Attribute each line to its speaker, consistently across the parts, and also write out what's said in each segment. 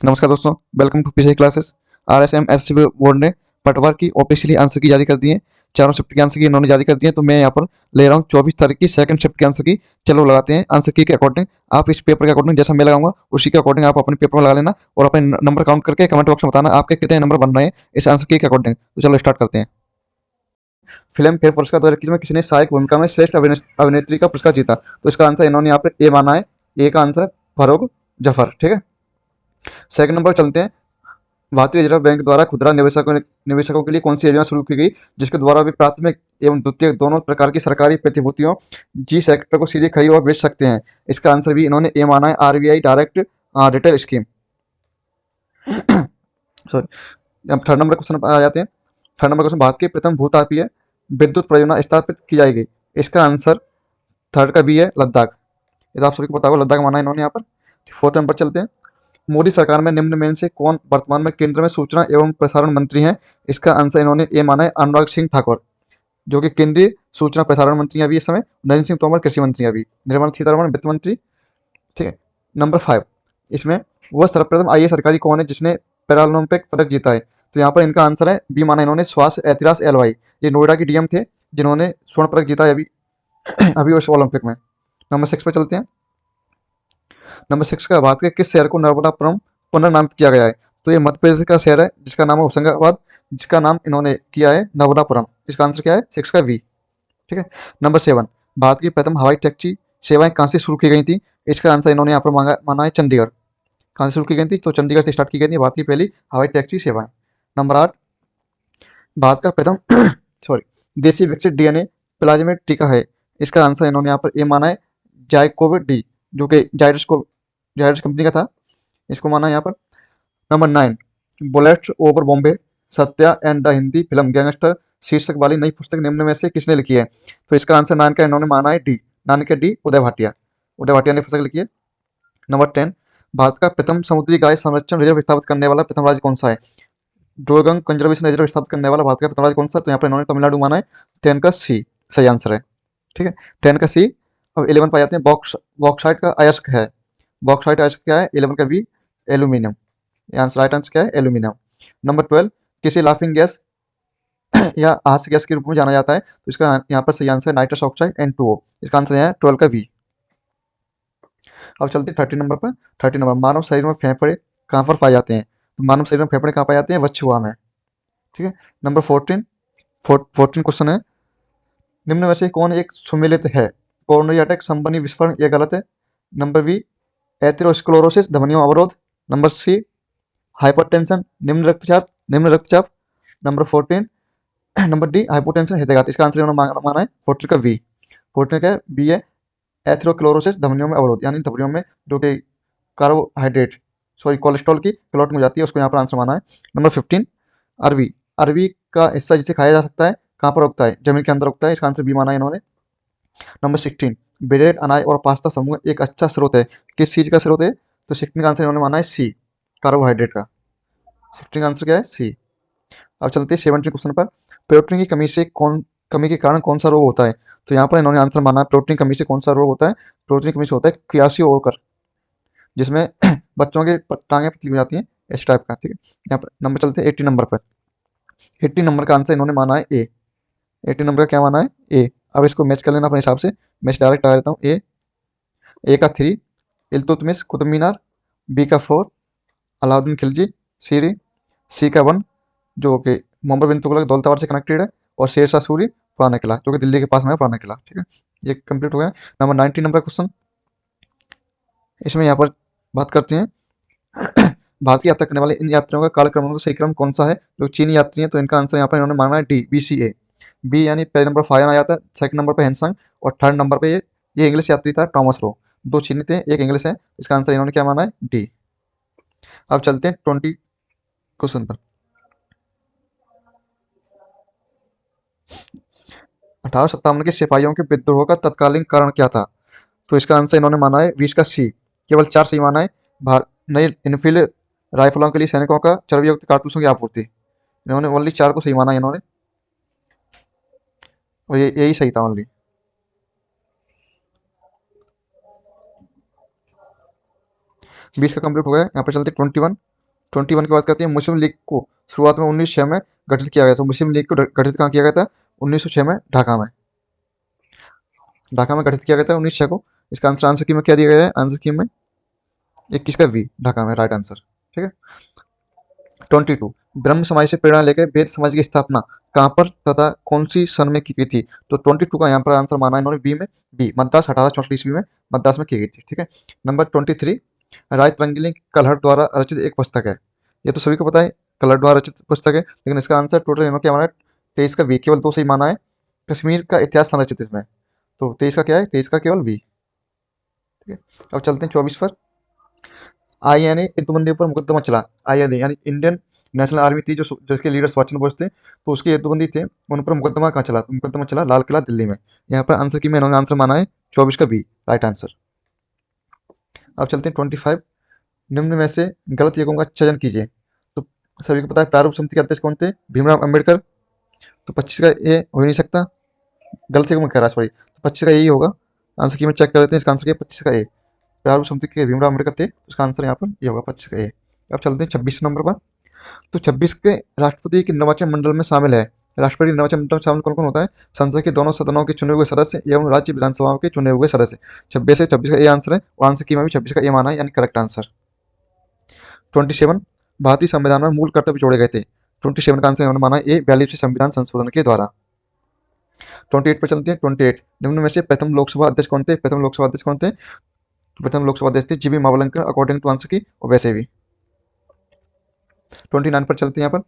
Speaker 1: नमस्कार दोस्तों, welcome to PC classes. RSM SSC board ने पटवार की ऑफिशियली आंसर की जारी कर दी है। चारों शिफ्ट की आंसर की इन्होंने जारी कर दी है, तो मैं यहाँ पर ले रहा हूँ 24 तारीख की सेकंड शिफ्ट की आंसर की। चलो लगाते हैं आंसर की के अकॉर्डिंग। आप इस पेपर के अकॉर्डिंग जैसा मैं लगाऊंगा उसी के अकॉर्डिंग आप अपने पेपर में लगा लेना और अपने नंबर काउंट करके कमेंट बॉक्स में बताना आपके कितने नंबर बन रहे हैं इस आंसर की के अकॉर्डिंग। तो चलो स्टार्ट करते हैं। फिल्म फेयर पुरस्कार 2021 में किसने सहायक भूमिका में श्रेष्ठ अभिनेत्री का पुरस्कार जीता? तो इसका आंसर इन्होंने यहाँ पर ए माना है। ए का आंसर है फरोग जफर। ठीक है, सेकंड नंबर चलते हैं। भारतीय रिजर्व बैंक द्वारा खुदरा निवेशकों के लिए कौन सी योजना शुरू की गई जिसके द्वारा वे प्राथमिक एवं द्वितीय दोनों प्रकार की सरकारी प्रतिभूतियों जी सेक्टर को सीधे खरीद और बेच सकते हैं? इसका आंसर भी इन्होंने ए माना है, RBI direct retail scheme. Sorry, अब थर्ड नंबर क्वेश्चन आ जाते हैं। थर्ड नंबर क्वेश्चन, भारत की प्रथम भूतापीय विद्युत परियोजना स्थापित की जाएगी? इसका आंसर थर्ड का बी है, लद्दाख। ये तो आप सभी को पता होगा, लद्दाख माना है इन्होंने यहाँ पर। फोर्थ नंबर चलते हैं। मोदी सरकार में निम्न में से कौन वर्तमान में केंद्र में सूचना एवं प्रसारण मंत्री हैं? इसका आंसर इन्होंने ए माना है, अनुराग सिंह ठाकुर, जो कि केंद्रीय सूचना प्रसारण मंत्री हैं अभी इस समय। नरेंद्र सिंह तोमर कृषि मंत्री हैं अभी। निर्मला सीतारमण वित्त मंत्री। ठीक है, नंबर 5, इसमें वह सर्वप्रथम आईएएस अधिकारी कौन है जिसने पैरालंपिक पदक जीता है? तो यहाँ पर इनका आंसर है बी माना इन्होंने, श्वास ऐतिराज एलवाई। ये नोएडा की डीएम थे जिन्होंने स्वर्ण पदक जीता है अभी अभी उस ओलंपिक में। नंबर 6 पर चलते हैं। नंबर 6 का, भारत के किस शहर को नर्मदापुरम पुनर्नामित किया गया है? तो ये मध्य प्रदेश का शहर है जिसका नाम है होशंगाबाद, जिसका नाम इन्होंने किया है नर्मदापुरम। इसका आंसर क्या है? 6 का वी। ठीक है, नंबर 7, भारत की प्रथम हवाई टैक्सी सेवाएं कहाँ से शुरू की गई थी? इसका आंसर इन्होंने यहाँ पर माना है चंडीगढ़। कहाँ से शुरू की गई थी? तो चंडीगढ़ से स्टार्ट की गई थी भारत की पहली हवाई टैक्सी सेवाएं। नंबर 8, भारत का प्रथम सॉरी देशी विकसित डीएनए प्लाज्मिड टीका है? इसका आंसर इन्होंने यहाँ पर ए माना है, जाइकोविड डी, जो कि जायडस कंपनी का था। इसको माना है यहाँ पर। Number 9, bullets over Bombay, Satya and the Hindi film gangster शीर्षक वाली नई पुस्तक निम्न में से किसने लिखी है? तो इसका आंसर 9 का इन्होंने माना है डी, नान के डी, उदय भाटिया। उदय भाटिया ने पुस्तक लिखी है। नंबर 10, भारत का प्रथम समुद्री गाय संरक्षण रिजर्व स्थापित करने वाला प्रथम राज्य कौन सा है? ड्रोगंग कंजर्वेशन रिजर्व स्थापित करने वाला भारत का प्रथम राज्य कौन सा? तो यहाँ पर इन्होंने तमिलनाडु माना है। 10 का सी सही आंसर है। ठीक है, 10 का सी। अब 11 पर जाते हैं। बॉक्साइट का अयस्क है। बॉक्साइट अयस्क क्या है? 11 का V, aluminium. Answer right answer क्या है? एल्यूमिनियम। नंबर 12, किसी लाफिंग गैस या हास्य गैस के रूप में जाना जाता है? तो इसका यहाँ पर सही आंसर है नाइट्रस ऑक्साइड N2O। इसका आंसर है 12 का वी। अब चलते हैं 30 नंबर पर। 30 नंबर, मानव शरीर में फेफड़े कहाँ पर पाए जाते हैं? तो मानव शरीर में फेफड़े कहाँ पाए जाते हैं? वक्षुआ में। ठीक है, नंबर 14, 14 क्वेश्चन है, निम्न में से कौन एक सुमेलित है? कोरोनरी अटैक, संबंधी विस्फोरण, ये गलत है। नंबर बी, एथेरोस्क्लेरोसिस, धमनियों अवरोध। नंबर सी, हाइपरटेंशन, निम्न रक्तचाप। नंबर 14, नंबर डी, हाइपोटेंशन, हृदयघात। इसका आंसर इन्होंने माना है 14 का वी। 14 का बी है, एथेरोक्लोरोसिस, धमनियों में अवरोध, यानी धमनियों में जो कि कार्बोहाइड्रेट कोलेस्ट्रॉल की क्लॉटिंग हो जाती है, उसको यहाँ पर आंसर माना है। नंबर 15, अरबी। अरबी का हिस्सा जिसे खाया जा सकता है कहाँ पर उगता है? जमीन के अंदर उगता है। इसका आंसर बी माना है इन्होंने। नंबर 16, ब्रेड, अनाज और पास्ता समूह एक अच्छा स्रोत है, किस चीज़ का स्रोत है? तो 16 का आंसर इन्होंने माना है सी, कार्बोहाइड्रेट का। 16 का आंसर क्या है? सी। अब चलते हैं 17 क्वेश्चन पर। प्रोटीन की कमी के कारण कौन सा रोग होता है? तो यहाँ पर इन्होंने आंसर माना है, प्रोटीन की कमी से कौन सा रोग होता है? प्रोटीन की कमी से होता है क्वियासी ओकर, जिसमें बच्चों के टांगें पतली हो जाती हैं, इस टाइप का। ठीक है, यहाँ पर नंबर चलते हैं 80 नंबर पर। 80 नंबर का आंसर इन्होंने माना है ए। 80 नंबर का क्या माना है? ए। अब इसको मैच कर लेना अपने हिसाब से। मैं डायरेक्ट आ देता हूँ। ए का 3, इल्तुतमिश कुतुब मीनार। बी का 4, अलाउद्दीन खिलजी सीरी। सी का 1, जो कि मोहम्मद बिन तुगलक दौलताबाद से कनेक्टेड है। और शेर शाह सूरी, पुराना किला, जो कि दिल्ली के पास में है पुराना किला। ठीक है, ये कंप्लीट हो गया। नंबर 19 नंबर क्वेश्चन, इसमें यहाँ पर बात करते हैं भारत की यात्रा करने वाले इन यात्रियों का कालक्रम सही क्रम कौन सा है? जो चीनी यात्री हैं, तो इनका आंसर यहाँ पर इन्होंने माना है डी, BCA। बी यानी पहले नंबर फायन आ जाता है, सेकंड नंबर पे हैंसंग, और थर्ड नंबर पे ये इंग्लिश यात्री था, टॉमस रो। दो चीनी थे, एक इंग्लिश है। इसका आंसर इन्होंने क्या माना है? डी। अब चलते हैं 20 क्वेश्चन पर। 1857 के सिपाहियों के विद्रोह का तत्कालीन कारण क्या था? तो इसका आंसर इन्होंने माना है 20 का सी, केवल 4 सही माना है। नई इनफील्ड राइफलों के लिए सैनिकों का चर्बीयुक्त कारतूसों की आपूर्ति, इन्होंने ओनली 4 को सही माना है इन्होंने, और ये यही सही था ओनली। 20 का कंप्लीट हो गया। यहाँ पर चलते 21। 21 की बात करते हैं, मुस्लिम लीग को शुरुआत में 1906 में गठित किया गया। तो मुस्लिम लीग को गठित कहाँ किया गया था? 1906 में ढाका में। ढाका में गठित किया गया था 1906 को। इसका आंसर की में क्या दिया गया है? आंसर की में 21 का वी, ढाका में राइट आंसर। ठीक है। 22, ब्रह्म समाज से प्रेरणा लेकर वेद समाज की स्थापना कहाँ पर तथा कौन सी सन में की गई थी? तो 22 का यहाँ पर आंसर माना इन्होंने बी में, बी मद्रास 1864 ईस्वी में मद्रास में की गई थी। ठीक है। नंबर 23, राय तरंगिणी कलहर द्वारा रचित एक पुस्तक है। ये तो सभी को पता है, कलहर द्वारा रचित पुस्तक है, लेकिन इसका आंसर टोटल इन्होंने क्या माना है? 23 का वी, केवल दो सही माना है। कश्मीर का इतिहास संरचित इसमें, तो 23 का क्या है? 23 का केवल वी। ठीक है। अब चलते हैं 24 पर। आईएनए युद्धबंदी पर मुकदमा चला। आईएनए यानी इंडियन नेशनल आर्मी थी, जो इसके लीडर सुभाष चंद्र बोस थे, तो उसके युद्धबंदी थे, उन पर मुकदमा कहाँ चला? तो मुकदमा चला लाल किला दिल्ली में। यहाँ पर आंसर की में इन्होंने आंसर माना है 24 का बी, राइट आंसर। अब चलते हैं 25, निम्न में से गलत युगों का चयन कीजिए। तो सभी को पता है प्रारूप समिति के अध्यक्ष कौन थे? भीमराव अम्बेडकर। तो 25 का ए हो ही नहीं सकता, गलत युग में कह रहा है, सॉरी। तो 25 का यही होगा। आंसर की में चेक कर लेते हैं, इसका आंसर क्या है? 25 का ए। प्रारूप समिति के भीमराव अम्बेडकर थे, तो उसका आंसर यहाँ पर ये होगा 25 का ए। अब चलते हैं 26 नंबर पर। तो 26 के राष्ट्रपति के निर्वाचन मंडल में शामिल है। राष्ट्रपति निर्वाचन मंडल में शामिल कौन कौन होता है? संसद के दोनों सदनों के चुने हुए सदस्य एवं राज्य विधानसभाओं के चुने हुए सदस्य। 26 है, 26 का ए आंसर है, और आंसर की में भी 26 का ए माना है, यानी करेक्ट आंसर। 27, भारतीय संविधान में मूल कर्तव्य जोड़े गए थे। 27 का आंसर इन्होंने माना है ए, 42वें संविधान संशोधन के द्वारा। 28 पर चलते हैं। 28, निम्न में से प्रथम लोकसभा अध्यक्ष कौन थे? प्रथम लोकसभा अध्यक्ष कौन थे? प्रथम लोकसभा अध्यक्ष थे GB Mavalankar, according to answer की, और वैसे भी। 29 पर चलते हैं यहाँ पर।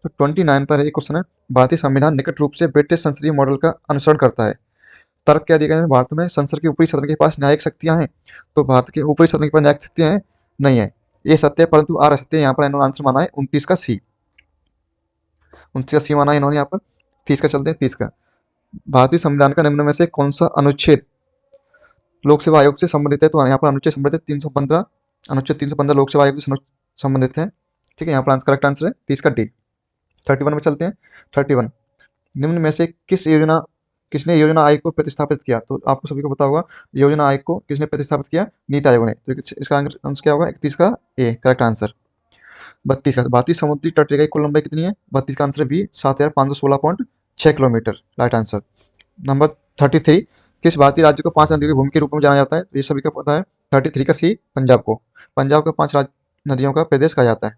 Speaker 1: तो 29 पर एक क्वेश्चन है, भारतीय संविधान निकट रूप से ब्रिटिश संसदीय मॉडल का अनुसरण करता है। तर्क क्या दिया गया है? भारत में संसद के ऊपरी सदन के पास न्यायिक शक्तियां हैं। तो भारत के ऊपरी सदन के पास न्यायिक शक्तियां हैं? नहीं है, ये सत्य है, परंतु आर असत्य है। यहाँ पर इन्होंने आंसर माना है 29 का सी, 29 का सी माना है इन्होंने यहाँ पर। 30 का चलते हैं। 30 का, भारतीय संविधान का निम्न में से कौन सा अनुच्छेद लोक सेवा आयोग से संबंधित है? तो यहाँ पर अनुच्छेद संबंधित 315, अनुच्छेद 315 लोक सेवा आयोग से संबंधित है। ठीक है, यहाँ पर आंसर करेक्ट आंसर है 30 का डी। 31 में चलते हैं। 31, निम्न में से किसने योजना आयोग को प्रतिस्थापित किया? तो आपको सभी को पता होगा, योजना आयोग को किसने प्रतिस्थापित किया? नीति आयोग ने। तो इसका आंसर क्या होगा? 31 का ए, करेक्ट आंसर। 32 का, भारतीय समुद्री तट रेखा की कुल लंबाई कितनी है? 32 का आंसर है B, 7516.6 kilometre, right answer. Number 33, किस भारतीय राज्य को 5 नदियों की भूमि के रूप में जाना जाता है? तो ये सभी को पता है। 33 का सी, पंजाब को। पंजाब को 5 नदियों का प्रदेश कहा जाता है।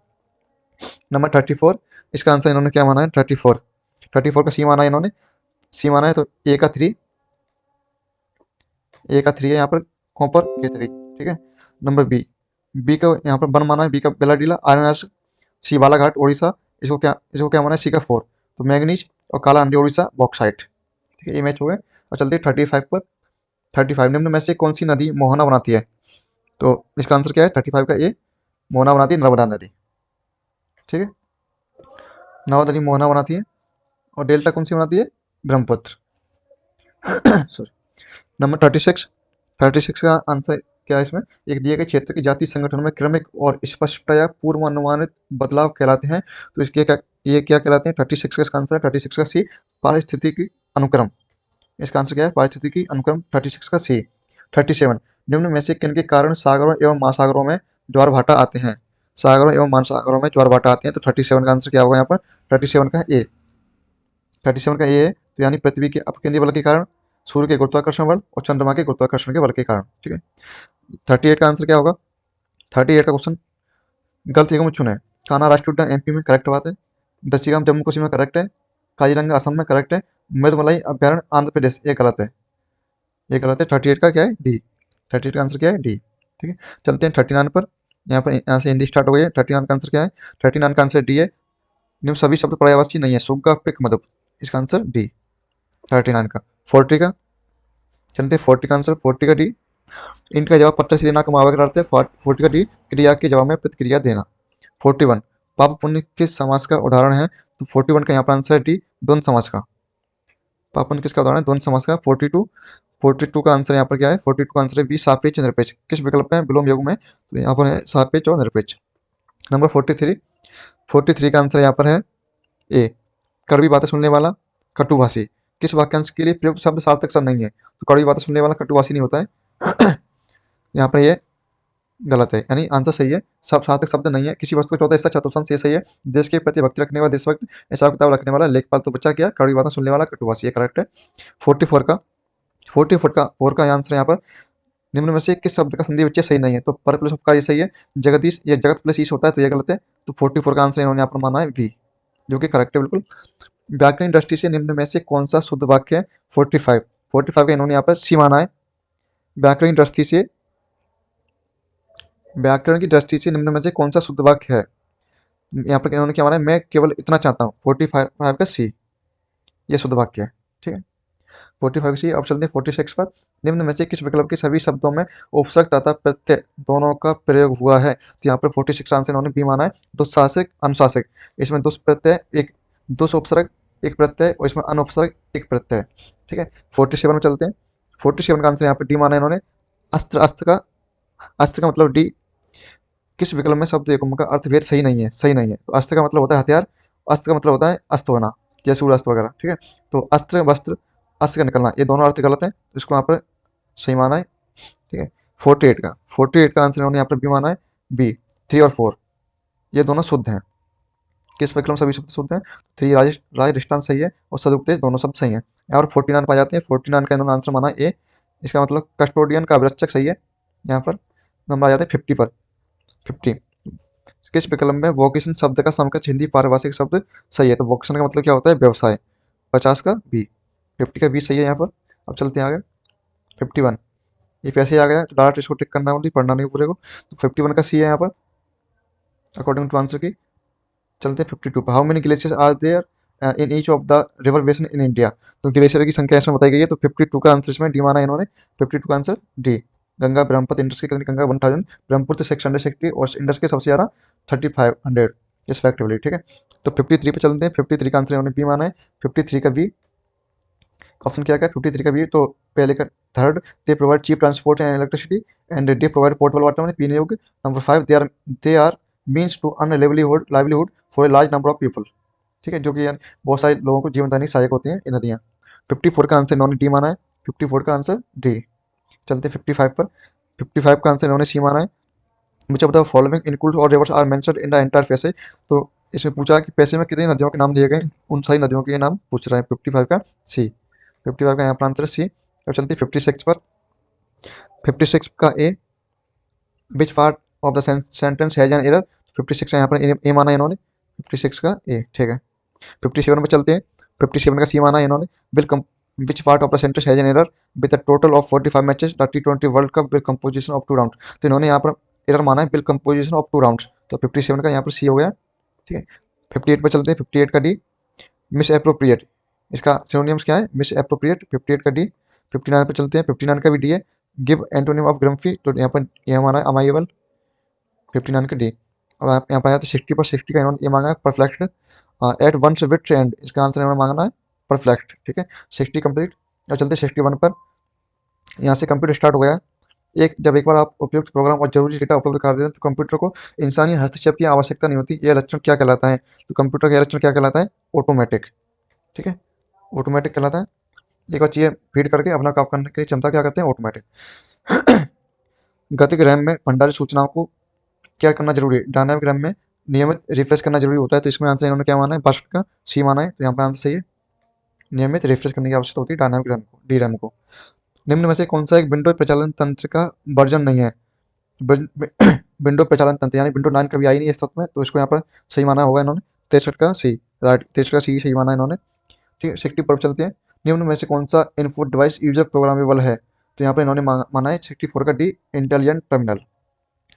Speaker 1: नंबर 34, इसका आंसर इन्होंने क्या माना है? 34, 34 का सी माना है इन्होंने। सी माना है, तो ए का 3, ए का 3 है यहाँ पर, कॉपर के 3। ठीक है। नंबर बी, बी का यहाँ पर 1 माना है, बी का बेलाडीला आयरन, सी बालाघाट उड़ीसा। इसको क्या माना है? सी का 4, तो मैग्नीज और काला अंडी उड़ीसा बॉक्साइट। ठीक है, ये मैच हो गए। और चलते 35 पर। 35, निम्न में से कौन सी नदी मोहना बनाती है? तो इसका आंसर क्या है? 35 का ए, मोहना बनाती है नर्मदा नदी। ठीक है, नर्मदा नदी मोहना बनाती है। और डेल्टा कौन सी बनाती है? ब्रह्मपुत्र। सॉरी। नंबर 36, 36 का आंसर क्या है इसमें? एक दिए गए क्षेत्र के जातीय संगठन में क्रमिक और स्पष्टतया पूर्वानुमानित बदलाव कहलाते हैं। तो ये क्या कहलाते हैं? 36 का इसका आंसर है 36 का सी, पारिस्थितिकी अनुक्रम। इसका आंसर क्या है? पारिस्थितिकी अनुक्रम, 36 का सी। 37, निम्न में से किनके कारण सागरों एवं महासागरों में ज्वार भाटा आते हैं? सागरों एवं महासागरों में ज्वार भाटा आते हैं। तो 37 का आंसर क्या होगा यहाँ पर? 37 का ए, 37 का ए है, तो यानी पृथ्वी के अपकेंद्रीय बल के कारण, सूर्य के गुरुत्वाकर्षण बल और चंद्रमा के गुरुत्वाकर्षण के बल के कारण। ठीक है। 38 का आंसर क्या होगा? 38 का क्वेश्चन, गलत युग में चुने। कान्हा राष्ट्रीय उद्यान एमपी में, करेक्ट बात है। दक्षिण जम्मू कश्मीर में, करेक्ट है। काजीरंगा असम में, करेक्ट है। मृदमलाई अभ्यारण्य आंध्र प्रदेश, ये गलत है, ये गलत है। 38 का क्या है? डी। 38 का आंसर क्या है? डी। ठीक है। चलते हैं 39 पर। यहाँ से हिंदी स्टार्ट हो गई है। 39 का आंसर क्या है? 39 का आंसर डी है, निम्न सभी शब्द पर्यायवाची नहीं है। सुग्गा, पिक, मधुप, इसका आंसर डी, 39 का। 40 का, चलते 40 का आंसर, 40 का डी। इंट का जवाब पत्थर से देना का मुहावरा का अर्थ है। 40 का डी, क्रिया के जवाब में प्रतिक्रिया देना। 41, पाप पुण्य किस समास का उदाहरण है? तो 41 का यहाँ पर आंसर है डी, द्वंद्व समास का। पाप पुण्य किसका उदाहरण है? द्वंद्व समास का। 42 का आंसर यहाँ पर क्या है? 42 का आंसर है बी, सापेक्ष निरपेक्ष। किस विकल्प में? विलोम योग में, तो यहाँ पर है सापेक्ष और निरपेक्ष। नंबर 43 का आंसर यहाँ पर है ए, कड़वी बातें सुनने वाला कटुभाषी। किस वाक्यांश के लिए प्रयुक्त शब्द सार्थक शब्द नहीं है? तो कड़वी बातें सुनने वाला कटुभाषी नहीं होता है। यहाँ पर ये गलत है, यानी आंसर सही है। सब सार्थक शब्द नहीं है किसी वस्तु का। चौथा हिस्सा चतुर्थांश ये सही है। देश के प्रति भक्ति रखने वाला, देशभक्त, हिसाब किताब रखने वाला, लेखपाल तो बच्चा क्या, कड़वी बातें सुनने वाला, कटुवासी, ये करेक्ट है। 44 का 44 का आंसर यहाँ पर निम्न में से किस शब्द का संधि विच्छेद सही नहीं है? तो पर प्लस उपकार ये सही है। जगदीश, ये जगत प्लस ईश होता है तो ये गलत है। तो 44 का आंसर इन्होंने यहाँ पर माना है वी, जो कि करेक्ट है बिल्कुल। व्याकरण दृष्टि से निम्न में से कौन सा शुद्ध वाक्य है? 45 का इन्होंने यहाँ पर सी माना है। व्याकरण की दृष्टि से निम्न में से कौन सा शुद्ध वाक्य है? यहाँ पर इन्होंने क्या माना है? मैं केवल इतना चाहता हूँ। 45 का सी, ये शुद्ध वाक्य है। ठीक है, 45 सी। अब चलते हैं 46 पर। निम्न में से किस विकल्प के सभी शब्दों में उपसर्ग तथा प्रत्यय दोनों का प्रयोग हुआ है? तो यहाँ पर 46 आंसर इन्होंने बी माना है। दुस्साहसिक, अनुशासिक। इसमें दुष्प्रत्यय एक, दुस उपसर्ग एक प्रत्यय, और इसमें अनुपसर्ग एक प्रत्यय। ठीक है, 47 में चलते हैं। 47 का आंसर यहाँ पर डी माना है इन्होंने। अस्त्र, अस्त्र का मतलब डी। किस विकल्प में शब्द एवं का अर्थभेद सही नहीं है? सही नहीं है। तो अस्त्र का मतलब होता है हथियार, अस्त्र का मतलब होता है अस्त होना, जैसे सूर्यास्त वगैरह। ठीक है, तो अस्त्र, वस्त्र, अस्त्र का निकलना, ये दोनों अर्थ गलत है, तो इसको यहाँ पर सही माना है। ठीक है, 48 का आंसर इन्होंने यहाँ पर बी माना है। बी, 3 और 4 ये दोनों शुद्ध हैं। किस विकल्प में सभी शब्द शुद्ध हैं? 3 राज दृष्टांत सही है, और सदुपदेश दोनों शब्द सही हैं। यहाँ पर 49 पाए जाते हैं। 49 का इन्होंने आंसर माना ए, इसका मतलब कस्टोडियन का अभिरक्षक सही है। यहाँ पर नंबर आ जाते हैं 50 पर। 50 किस विकल्प में वोकेशन शब्द का समकक्ष हिंदी पारिभाषिक शब्द सही है? तो वोकेशन का मतलब क्या होता है? व्यवसाय। 50 का बी, 50 का बी सही है यहाँ पर। अब चलते हैं आगे। 51 ये पैसे आ गया, तो डायरेक्ट इसको टिक करना है, पढ़ना नहीं पूरे को। तो 51 का सी है यहाँ पर अकॉर्डिंग टू आंसर की। चलते हैं 52 पर। How many glaciers are there in each of the river basin in India? तो ग्लेशियर की संख्या इसमें बताई गई है। तो 52 का आंसर इसमें डी माना है इन्होंने। 52 का answer D. Ganga, Brahmaputra, Indus की गंगा 1000, ब्रह्मपुत्र 660 और इंडस के सबसे ज़्यादा 3500 रिस्पेक्टिवली। ठीक है, तो 53 पे चलते हैं। 53 का आंसर इन्होंने बी माना है। 53 का बी ऑप्शन क्या क्या? 53 का बी, तो पहले का third, they provide cheap transport and electricity and they provide portable water, में पीने योग्य। Number 5, they are means to earn livelihood for a large number of people. ठीक है, जो कि यानी बहुत सारे लोगों को जीवन दानी सहायक होती हैं ये नदियाँ। 54 का आंसर इन्होंने डी माना है। 54 का आंसर डी। चलते 55 पर। 55 का आंसर इन्होंने सी माना है। Which of the following include और rivers are mentioned in the entire passage? तो इसमें पूछा कि पैसे में कितनी नदियों के नाम दिए गए, उन सारी नदियों के नाम पूछ रहा है। 55 का सी, 55 का यहाँ पर आंसर सी। अब चलते 56 पर। 56 का A, which part of the sentence has an error? 56 का यहाँ पर ए माना है इन्होंने। 56 का ए, ठीक है। 57 पे चलते हैं। 57 का सी माना है इन्होंने। Will which part of the sentence has an error with a total of 45 matches the T20 world cup will composition of 2 round? तो इन्होंने यहाँ पर एरर माना है विल कंपोजिशन ऑफ 2 राउंड्स। तो 57 का यहाँ पर सी हो गया। ठीक है, 58 पे चलते हैं। 58 का डी, मिस अप्रोप्रिएट, इसका सिनोनिम्स क्या है? Miss appropriate. 58 का डी। 59 पे चलते हैं। 59 का भी डी है। गिव एंटोनिम ऑफ ग्रम्फी, तो यहाँ पर यह माना है अमाइबल। 59 का डी। अब यहाँ पर आया तो 60 पर। 60 का इन्होंने ये मांगा है परफ्लेक्ट। एट वंस विथ एंड, इसका आंसर इन्होंने मांगना है परफ्लेक्ट। ठीक है, 60 कंप्लीट। अब चलते हैं 61 पर। यहाँ से कंप्यूटर स्टार्ट हो गया है। जब एक बार आप उपयुक्त प्रोग्राम और जरूरी डेटा उपलब्ध कर देते हैं तो कंप्यूटर को इंसानी हस्तक्षेप की आवश्यकता नहीं होती। यह लक्षण क्या कहलाता है? तो कंप्यूटर का यह लक्षण क्या कहलाता है? ऑटोमेटिक। ठीक है, ऑटोमेटिक कहलाता है। एक बार चीज़ें फीड करके अपना काम करने की क्षमता क्या करते हैं? ऑटोमेटिक। गतिक रैम में भंडारित सूचनाओं को क्या करना जरूरी है? डायनामिक रैम में नियमित रिफ्रेश करना जरूरी होता है। तो इसमें आंसर इन्होंने क्या माना है? बस्ट का सी माना है। तो यहाँ पर आंसर सही है। नियमित रिफ्रेश करने की आवश्यकता होती है डायनामिक रैम को, डी रैम को। निम्न में से कौन सा एक विंडो प्रचालन तंत्र का वर्जन नहीं है? विंडो प्रचालन तंत्र यानी विंडो 9 कभी आई नहीं है इस वक्त में, तो इसको यहाँ पर सही माना होगा इन्होंने। 63 का सी, राइट, 63 का सी सही माना इन्होंने। ठीक है, 60 पर चलते हैं। निम्न में से कौन सा इनपुट डिवाइस यूजर प्रोग्रामेबल है? तो यहाँ पर इन्होंने माना है 64 का डी, इंटेलिजेंट टर्मिनल।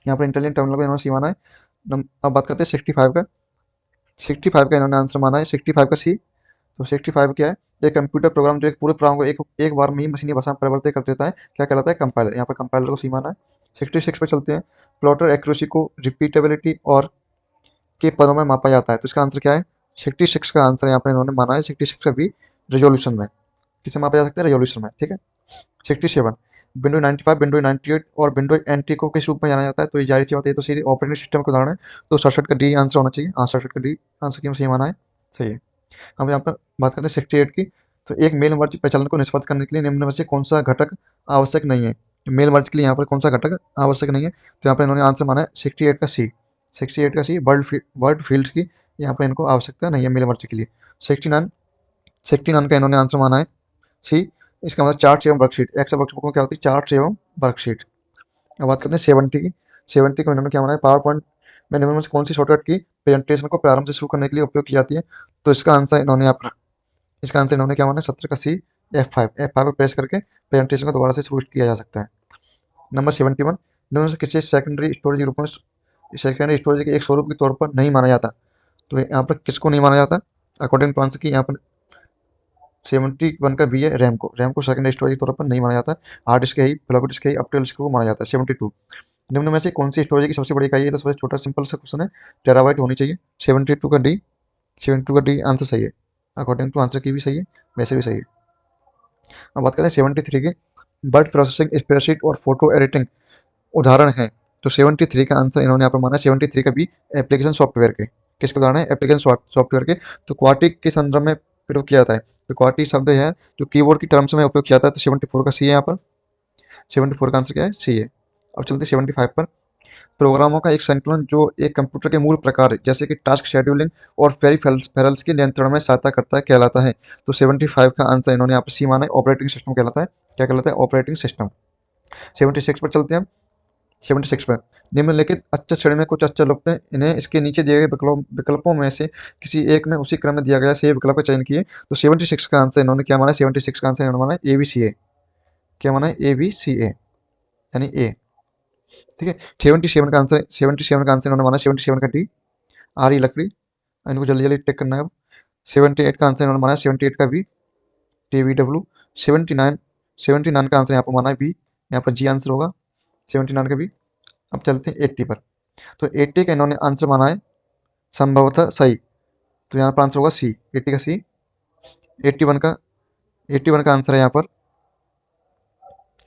Speaker 1: यहाँ पर इंटेलिजेंट टर्मिनल को इन्होंने सी माना है। अब बात करते हैं 65 का। 65 का इन्होंने आंसर माना है। 65 का सी। तो 65 क्या है? एक कंप्यूटर प्रोग्राम जो एक पूरे प्रोग्राम को एक एक बार में ही मशीनी भाषा में परिवर्तित कर देता है, क्या कहलाता है? कंपाइलर। यहाँ पर कंपाइलर को सी माना है। 66 पे चलते हैं। प्लॉटर एक्यूरेसी को रिपीटेबिलिटी और के पदों में मापा जाता है, तो इसका आंसर क्या है? 66 का आंसर यहाँ पर इन्होंने माना है। 66 का भी रेजोल्यूशन में। किसे मापा जा सकता है? रेजोल्यूशन में। ठीक है, 67 विंडो 95, विंडो 98 और विंडो एंटी को किस रूप में जाना जाता है? तो ये जाहिर सी बात है, तो सीधे ऑपरेटिंग सिस्टम का उदाहरण है। तो 67 का डी आंसर होना चाहिए। हाँ, 67 का डी आंसर क्यों सही माना है? सही है। हम यहाँ पर बात करते हैं 68 की। तो एक मेल नंबर प्रचालन को निष्पादित करने के लिए निम्न में से कौन सा घटक आवश्यक नहीं है? मेल मर्ज के लिए यहाँ पर कौन सा घटक आवश्यक नहीं है, तो यहाँ पर इन्होंने आंसर माना है 68 का सी। 68 का सी वर्ड फील्ड की यहाँ पर इनको आवश्यकता नहीं है मेल मर्ज के लिए। 69 69 का इन्होंने आंसर माना है सी। इसका मतलब चार्ट एवं वर्कशीट, एक्सेल वर्कशीट में क्या होती है, चार्ट एवं वर्कशीट। अब बात करते हैं 70 की। 70 को इन्होंने क्या माना है, पावर पॉइंट में निम्न में से कौन सी शॉर्टकट की प्रेजेंटेशन को प्रारंभ से शुरू करने के लिए उपयोग की जाती है, तो इसका आंसर इन्होंने क्या माना है 70 का सी F5 F5 को प्रेस करके प्रेजेंटेशन को दोबारा से शुरू किया जा सकता है। नंबर 71, इनमें से किसी सेकेंडरी स्टोरेज के रूप में सेकेंडरी स्टोरेज के एक स्वरूप के तौर पर नहीं माना जाता, तो यहाँ पर किसको नहीं माना जाता, अकॉर्डिंग टू आंसर की यहाँ पर 71 का बी है रैम को सेकेंडरी स्टोरेज के तौर पर नहीं माना जाता। हार्ड डिस्क है ही, फ्लॉपी डिस्क है ही, ऑप्टिकल डिस्क को माना जाता है। 72, निम्न में से कौन सी स्टोरेज की सबसे बड़ी इकाई है, तो सबसे छोटा सिंपल सा क्वेश्चन है, टेराबाइट होनी चाहिए। 72 का डी, 72 का डी आंसर सही है, अकॉर्डिंग टू आंसर की भी सही है, वैसे भी सही है। अब बात करें 73 की, वर्ड प्रोसेसिंग, स्प्रेडशीट और फोटो एडिटिंग उदाहरण है, तो 73 का आंसर इन्होंने यहाँ पर माना 73 का भी एप्लीकेशन सॉफ्टवेयर के, किसके उदाहरण है, एप्लीकेशन सॉफ्टवेयर के। तो क्वाटिक के संदर्भ में प्रयोग किया जाता है, तो क्वाटिक शब्द है जो कीबोर्ड की टर्म्स में उपयोग किया जाता है, तो 74 का सी है यहाँ पर, 74 का आंसर क्या है, सी है। अब चलते 75 पर, प्रोग्रामों का एक संकलन जो एक कंप्यूटर के मूल प्रकार जैसे कि टास्क शेड्यूलिंग और पेरिफेरल्स के नियंत्रण में सहायता करता है कहलाता है, तो 75 का आंसर इन्होंने यहाँ पर सी माना है, ऑपरेटिंग सिस्टम कहलाता है। क्या कहलाता है, ऑपरेटिंग सिस्टम। 76 पर चलते हैं। 76 पर, निम्नलिखित अक्षर श्रेणी में कुछ अक्षर लुप्त हैं, इन्हें इसके नीचे दिए गए विकल्पों में से किसी एक में उसी क्रम में दिया गया से विकल्प का चयन किए, तो 76 का आंसर इन्होंने क्या माना है, 76 का आंसर इन्होंने माना है ABCA। क्या माना है, ABCA यानी ए। ठीक है, 77 का आंसर, 77 का आंसर इन्होंने माना 77 का डी, आर ई लकड़ी, इनको जल्दी जल्दी टिक करना है। अब 78 का आंसर इन्होंने माना 78 का बी, TBW। 79, 79 का आंसर यहाँ पर माना है बी, यहाँ पर जी आंसर होगा 79 का बी। अब चलते हैं 80 पर, तो 80 का इन्होंने आंसर माना है संभवतः सही, तो यहाँ पर आंसर होगा सी, 80 का सी। 81 का 81 का आंसर है यहाँ पर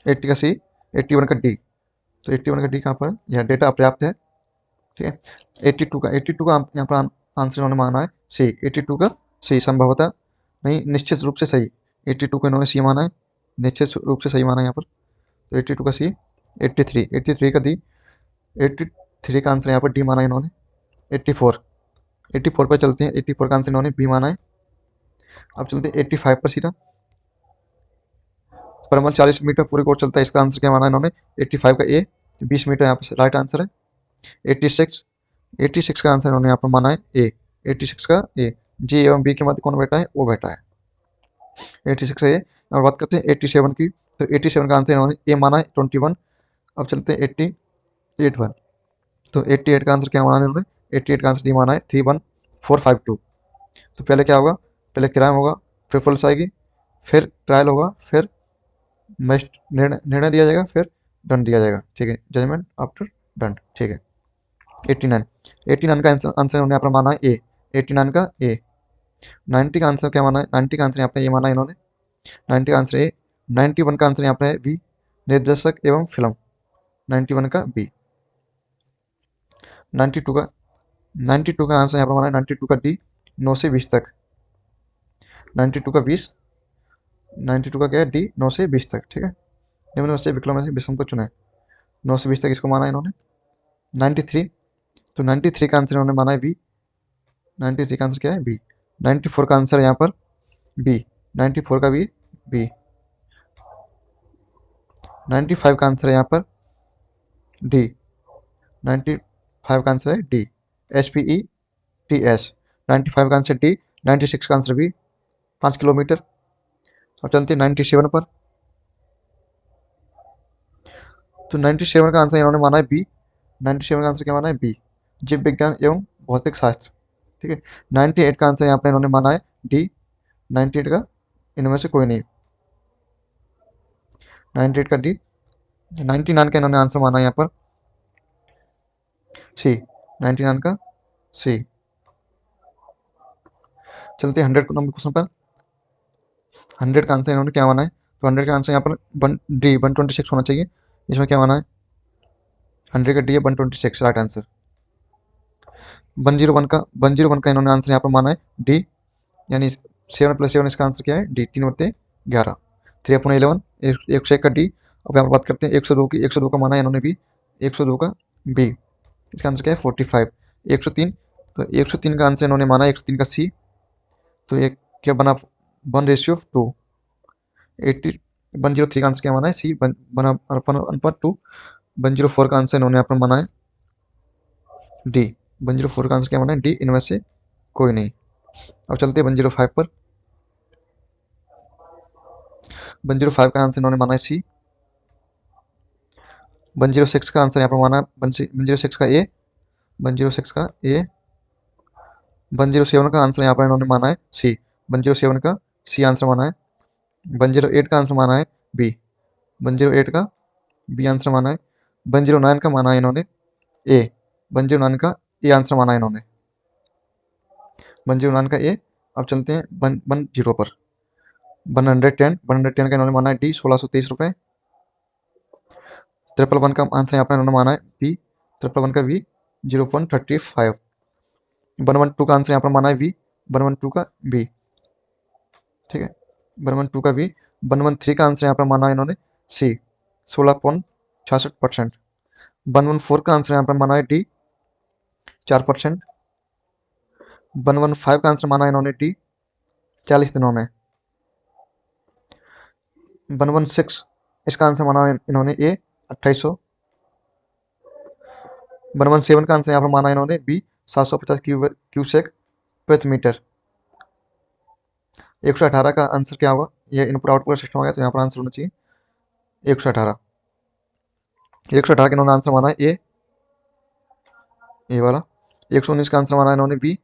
Speaker 1: 80 का सी, 81 का डी, तो 81 का डी कहाँ पर है, यह डेटा अपर्याप्त है। ठीक है, 82 का यहाँ पर आंसर इन्होंने माना है सी, 82 का सी, संभवतः नहीं, निश्चित रूप से सही। 82 को इन्होंने सी माना है, निश्चित रूप से सही माना है यहाँ पर, तो 82 का सी। 83 का डी, 83 का आंसर यहाँ पर डी माना है इन्होंने। 84 पर चलते हैं, 84 का आंसर इन्होंने बी माना है। अब चलते हैं 85 पर सीधा, परमल 40 मीटर पूरी कोर्स चलता है, इसका आंसर क्या माना है इन्होंने, 85 का ए, 20 मीटर यहाँ पर राइट आंसर है। 86 का आंसर इन्होंने यहाँ पर माना है ए, 86 का ए, जी एवं बी के मध्य कौन बैठा है, वो बैठा है, 86 ए। और बात करते हैं 87 की, तो 87 का आंसर इन्होंने ए माना है 21। अब चलते हैं 88 पर, तो 88 का आंसर क्या माना है इन्होंने, 88 का आंसर डी माना है 31452। तो पहले क्या होगा, पहले क्राइम होगा, फिर पुलिस आएगी, फिर ट्रायल होगा, फिर निर्णय दिया जाएगा, फिर दंड दिया जाएगा। ठीक है, जजमेंट आफ्टर दंड। ठीक है, 89 का आंसर इन्होंने यहाँ पर माना है ए, 89 का ए। 90 का आंसर क्या माना है, 90 का आंसर यहाँ पर ए माना है इन्होंने, 90 का आंसर ए। 91 का आंसर यहाँ पर है बी, निर्देशक एवं फिल्म, 91 का बी। 92 का आंसर यहाँ पर माना है 92 का डी, 9 से 20 तक, 92 का 20, 92 का क्या है डी, 9 से 20 तक। ठीक है, निम्न में से विकल्प में से विषम को चुना है, 9 से 20 तक इसको माना है इन्होंने। 93, तो 93 का आंसर इन्होंने माना है बी, 93 का आंसर क्या है बी। 94 का आंसर है यहाँ पर बी, 94 का बी, बी। 95 का आंसर है यहाँ पर डी, 95 का आंसर है डी, SPETS। 95 का आंसर डी, 96 का आंसर बी, 5 किलोमीटर। अब चलते हैं 97 पर, तो 97 का आंसर इन्होंने माना है बी, 97 का आंसर क्या माना है बी, जीव विज्ञान एवं भौतिक शास्त्र। ठीक है, 98 का आंसर यहाँ पर इन्होंने माना है डी, 98 का इनमें से कोई नहीं, 98 का डी। 99 का इन्होंने आंसर माना है यहाँ पर सी, 99 का सी। चलते हैं 100 नंबर क्वेश्चन पर, 100 का आंसर इन्होंने क्या माना है, तो 100 का आंसर यहाँ पर 126 होना चाहिए, इसमें क्या माना है 100 का डी है 126 राइट आंसर। 101 का इन्होंने आंसर यहाँ पर माना है डी, यानी 7 + 7 इसका आंसर क्या है डी, 3 × 11, 3/11, 101 का डी। अब यहाँ पर बात करते हैं 102 की। 102 का माना है इन्होंने बी, 102 का बी। इसका आंसर क्या है 45। 103, तो 103 का आंसर इन्होंने माना 103 का सी, तो ये क्या बना 1:2। 80 103 का आंसर क्या माना है सी, बना अनुपात 2। 104 का आंसर इन्होंने यहाँ पर माना है डी। 104 का आंसर क्या माना है डी, इनमें से कोई नहीं। अब चलते हैं 105 पर। 105 का आंसर इन्होंने माना है सी। 106 का आंसर यहाँ पर माना है 106 का ए। 106 का ए। 107 का आंसर यहाँ पर इन्होंने माना है सी। 107 का सी आंसर माना है। 108 का आंसर माना है बी। 108 का बी आंसर माना है। 109 का माना है इन्होंने ए। 109 का ए आंसर माना है इन्होंने। 109 का ए। अब चलते हैं 110 पर। 110 का इन्होंने माना है डी, 1623 रुपये। 111 का आंसर यहाँ पर इन्होंने माना है बी। 111 का वी, 0.35। 112 का आंसर यहाँ पर माना है वी। 112 का बी, ठीक है। 112 का वी। 113 का आंसर यहाँ पर माना है इन्होंने सी, 16.66%। 114 का आंसर यहाँ पर माना है डी, 4%। 115 का आंसर माना है इन्होंने डी, 40 दिनों में। 116 इसका आंसर माना है इन्होंने ए, 2800। 117 का आंसर यहाँ पर माना है इन्होंने बी, 750 क्यूसेक प्रति मीटर। 118 का आंसर क्या होगा, ये इनपुट आउटपुट सिस्टम आ गया, तो यहाँ पर आंसर होना चाहिए 118। 118 का इन्होंने आंसर माना है ए वाला। 119 का आंसर माना है इन्होंने बी,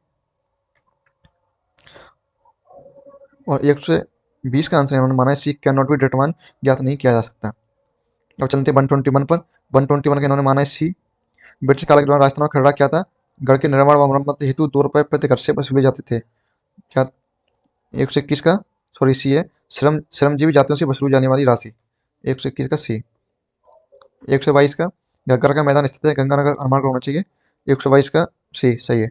Speaker 1: और 120 का आंसर इन्होंने माना है सी, कैन नॉट बी डिटरमाइन, ज्ञात नहीं किया जा सकता। अब चलते हैं 121 पर। 121 का इन्होंने माना है सी। ब्रिटिश काल के दौरान राजस्थान में खड़ा क्या था, गढ़ के निर्माण व मरम्मत हेतु 2 रुपये प्रति घर से वसूले जाते थे। क्या 121 का सॉरी सी है, श्रमजीवी जातियों से वसूली जाने वाली राशि। 121 का सी। 122 का घग्गर का मैदान स्थित है, गंगानगर हनुमानगढ़ होना चाहिए। 122 का सी सही है,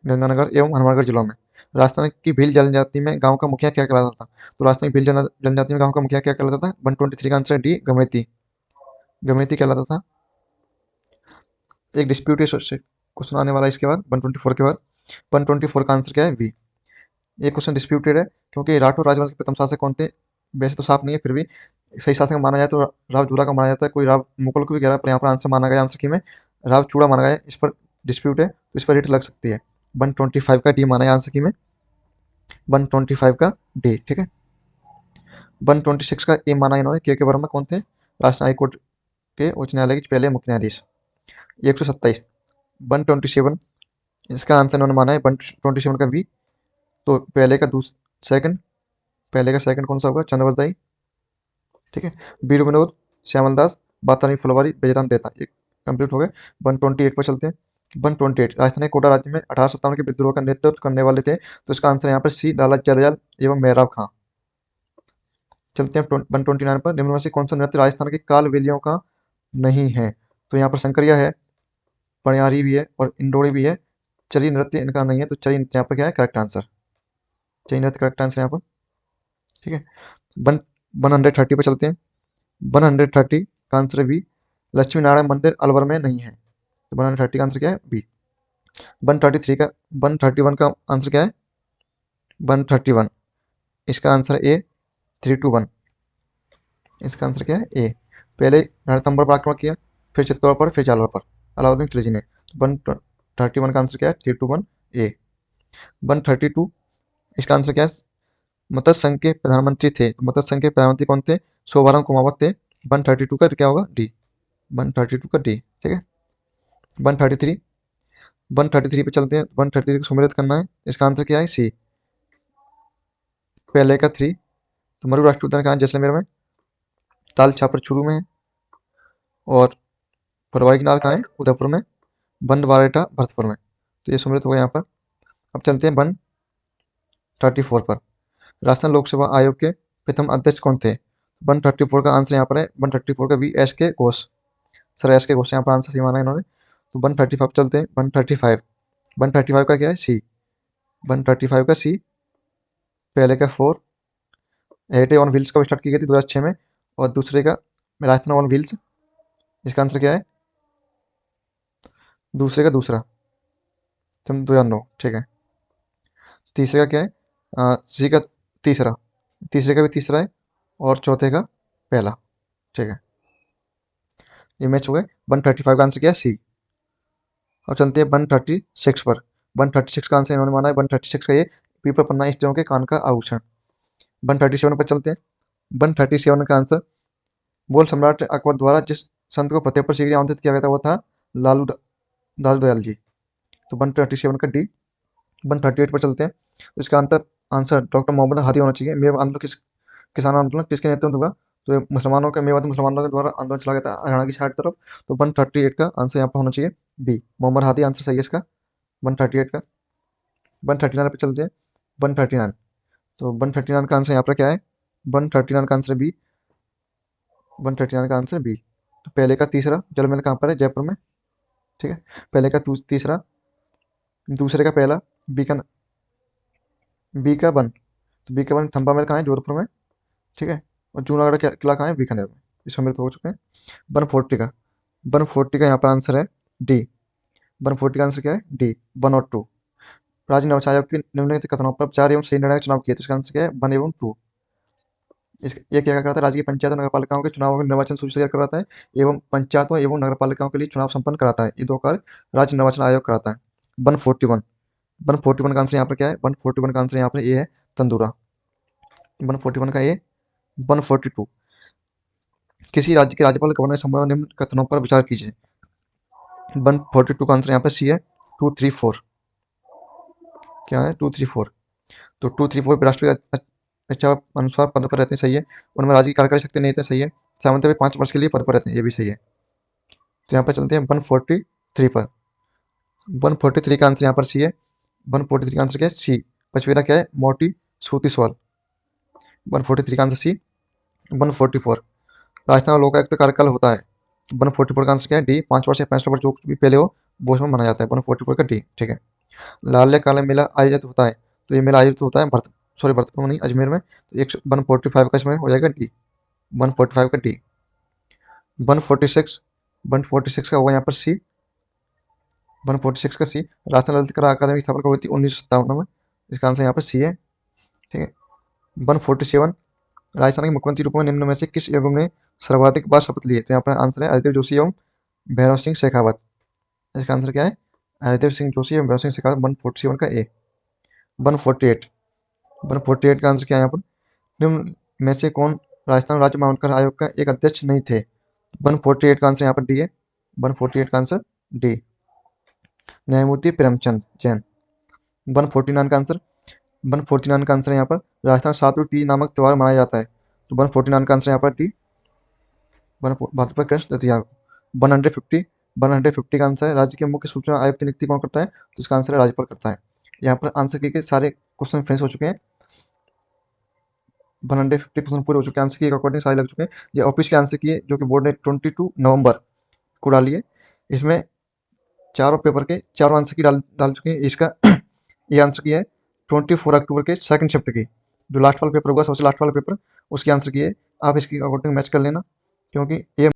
Speaker 1: गंगानगर एवं हनुमानगढ़ जिलों में। राजस्थान की भील जनजाति में गांव का मुखिया क्या कहलाता था, तो राजस्थान की भील जनजाति में गांव का मुखिया क्या कहलाता था। 123 का आंसर डी, गमेती। गमेती कहलाता था। एक डिस्प्यूटेड क्वेश्चन आने वाला है इसके बाद 124 के बाद। 124 का आंसर क्या है वी। ये क्वेश्चन डिस्प्यूटेड है क्योंकि राठौर राजवंश के प्रथम शासक कौन थे, वैसे तो साफ नहीं है, फिर भी सही शासक माना जाए तो राव झूला का माना जाता है, कोई राव मुगल को भी कह रहा है, पर यहाँ पर आंसर माना गया, आंसर की में राव चूड़ा माना गया है। इस पर डिस्प्यूट है तो इस पर रेट लग सकती है। 125 का डी माना है आंसर की में, 125 का डी, ठीक है। 126 का ए माना इन्होंने, के वर्मा कौन थे, राजस्थान हाईकोर्ट के उच्च न्यायालय के पहले मुख्य न्यायाधीश। 127। 127 इसका आंसर इन्होंने माना है 127 का वी। तो पहले का सेकंड, पहले का सेकंड कौन सा होगा, चंद्रवरदाई, ठीक है। बीरू विनोद, श्यामल दास, बातारानी फुलवारी, बेजराम देता, ये कंप्लीट हो गए। 128 पर चलते हैं। 128 राजस्थान के कोटा राज्य में 1857 के विद्रोह का नेतृत्व करने वाले थे, तो इसका आंसर यहाँ पर सी, लाला जरयाल एवं मेहराब खां। चलते हैं 129 पर। निम्न में से कौन सा नृत्य राजस्थान के कालबेलियों का नहीं है, तो यहाँ पर शंकरिया है, पणियारी भी है और इंडोरी भी है। चलिए नृत्य इनका नहीं है, तो चलिए यहाँ पर क्या है करेक्ट आंसर, चलिए नृत्य करेक्ट आंसर यहाँ पर, ठीक है। 130 पर चलते हैं। 130 का आंसर है बी, लक्ष्मी नारायण मंदिर अलवर में नहीं है, तो 130 का आंसर क्या है बी। 133 का 131 का आंसर क्या है 131, इसका आंसर है ए, 321। इसका आंसर क्या है ए। पहले रणथंभौर पर आक्रमण किया, फिर चित्तौड़ पर, फिर जालौर पर, अलाउद्दीन खिलजी ने। 131 का आंसर क्या है 321 ए। 132 इसका आंसर क्या है, मत्स्य संघ के प्रधानमंत्री थे, मत्स्य संघ के प्रधानमंत्री कौन थे, शोभाराम कुमावत थे। 132 का क्या होगा डी, 132 का डी, ठीक है। 133 133 पे चलते हैं। 133 को सम्मिलित करना है, इसका आंसर क्या है सी, पहले का 3। तो मरु राष्ट्रीय उद्यान कहाँ है, जैसलमेर में। ताल छापर चूरू में है, और भरवाई किनार कहाँ है, उदयपुर में। बंद बारेटा भरतपुर में, तो ये सम्मिलित हो गया यहाँ पर। अब चलते हैं 134 पर। राजस्थान लोक सेवा आयोग के प्रथम अध्यक्ष कौन थे। 134 का आंसर यहाँ पर है 134 का वी, एस के घोष, सर एस के घोष यहाँ पर आंसर सही माना है इन्होंने। तो 135 चलते हैं। 135 का क्या है सी, 135 का सी, पहले का 4। हेरिटेज ऑन व्हील्स कब स्टार्ट की गई थी 2006 में, और दूसरे का राजस्थान ऑन व्हील्स, इसका आंसर क्या है? दूसरे का दूसरा, सन 2009, ठीक है। तीसरे का क्या है? सी का तीसरा, तीसरे का भी तीसरा है, और चौथे का पहला, ठीक है। ये मैच हो गए। 135 का आंसर क्या है? सी। अब चलते हैं 136 पर। 136 का आंसर इन्होंने माना है 136 का ये पीपल पन्ना स्त्रियों के कान का आभूषण। 137 पर चलते हैं। 137 का आंसर, मुगल सम्राट अकबर द्वारा जिस संत को फतेहपुर सीकरी आमंत्रित किया गया था वो था लालू लालू दयाल जी। तो 137 का डी। 138 पर चलते हैं। तो इसका आंसर डॉक्टर मोहम्मद हादी होना चाहिए। मेवात आंदोलन किसान आंदोलन किसके नेतृत्व में होगा? तो ये मुसलमानों का, मेवाती मुसलमानों के द्वारा आंदोलन चला गया था हरियाणा की साइड तरफ। तो 138 का आंसर यहाँ पर होना चाहिए बी, मोहम्मद हादी आंसर सही है इसका 138 का। 139 पे चलते हैं। 139, तो 139 का आंसर यहाँ पर क्या है? 139 का आंसर बी। 139 का आंसर बी। तो पहले का तीसरा जल महल कहाँ पर है? जयपुर में, ठीक है। पहले का तीसरा, दूसरे का पहला, बी का बी का वन। तो बी का वन थंबा महल कहाँ है? जोधपुर में, ठीक है। और जूनागढ़ का किला कहाँ है? बीकानेर में। इसमें मेरे तो हो चुके हैं। 140 का, 140 का यहाँ पर आंसर है डी। 140 का आंसर क्या है? डी, 1 और 2। राज्य निर्वाचन आयोग के निम्नलिखित कथनों पर विचार एवं सही निर्णय का चुनाव किया, तो इसका आंसर क्या है? 1 एवं 2। ये क्या कराता है? राज्य की पंचायत और नगरपालिकाओं के चुनावों के निर्वाचन सूची तैयार कराता है एवं पंचायतों एवं नगरपालिकाओं के लिए चुनाव संपन्न कराता है। ये दो कार्य राज्य निर्वाचन आयोग कराता है। 141, 141 का आंसर यहाँ पर क्या है? 141 का आंसर यहाँ पर ए है, तंदूरा। 141 का ए। 142, किसी राज्य के राज्यपाल गवर्नर संबंध निम्न कथनों पर विचार कीजिए। 142 का आंसर यहाँ पर सी है, 234। क्या है? 234। तो 234 राष्ट्रीय इच्छा अनुसार पद पर रहते हैं, सही है। उनमें राज्य की कार्यकारी शक्ति नहीं रहती, सही है। सामंत भी 5 वर्ष के लिए पद पर रहते हैं, ये भी सही है। तो यहाँ पर चलते हैं 143 पर। 143 का आंसर यहाँ पर सी है। 143 का आंसर क्या है? सी। पचपेरा क्या है? मोटी सूती सवाल। 143 का आंसर सी। 144, राजस्थान में लोकायुक्त कार्यकाल होता है। 144 का आंसर क्या है? डी। 5 वर्ष या 65 वर्ष जो भी पहले हो वो उसमें माना जाता है। 144 का डी, ठीक है। लाल काला मेला आयोजित होता है, तो ये मेला आयोजित होता है भरतपुर में नहीं, अजमेर में। तो 145 का इसमें हो जाएगा डी, 145 का डी। 146, 146 का होगा यहाँ पर सी। 146 का सी। राजस्थान ललित कला अकादमी की स्थापना कब हुई थी? 1957 में। इसका आंसर यहाँ पर सी है, ठीक है। 147, राजस्थान के मुख्यमंत्री रूप में निम्न में से किस एवं ने सर्वाधिक बार शपथ ली है? तो यहाँ पर आंसर है हरिदेव जोशी एवं भैरव सिंह शेखावत। इसका आंसर क्या है? हरिदेव सिंह जोशी एवं भैरव सिंह शेखावत। 147 का ए। 148, 148 का आंसर क्या है यहाँ पर? निम्न में से कौन राजस्थान राज्य मानवाधिकार आयोग का एक अध्यक्ष नहीं थे? 148 का आंसर यहाँ पर डी है। 148 का आंसर डी, न्यायमूर्ति प्रेमचंद जैन। 149 का आंसर, 149 का आंसर यहाँ पर राजस्थान सातु टी नामक त्यौहार मनाया जाता है। तो 149 का आंसर यहाँ पर डी, भाजपा कृष्ण तृतीया। 150, 150 का आंसर है राज्य के मुख्य सूचना आयुक्त की नियुक्ति कौन करता है? तो इसका आंसर है राज्यपाल करता है। यहाँ पर आंसर के सारे क्वेश्चन फिनिश हो चुके हैं। 150 क्वेश्चन पूरे हो चुके हैं, आंसर की अकॉर्डिंग सारे लग चुके हैं। ये ऑफिशियल आंसर किए जो कि बोर्ड ने 22 नवंबर को डाली है। इसमें चारों पेपर के चारों आंसर की डाल चुके हैं। इसका ये आंसर की है 24 अक्टूबर के सेकंड शिफ्ट की, जो लास्ट वाला पेपर होगा, सबसे लास्ट वाला पेपर, उसकी आंसर की है। आप इसकी अकॉर्डिंग मैच कर लेना, क्योंकि ये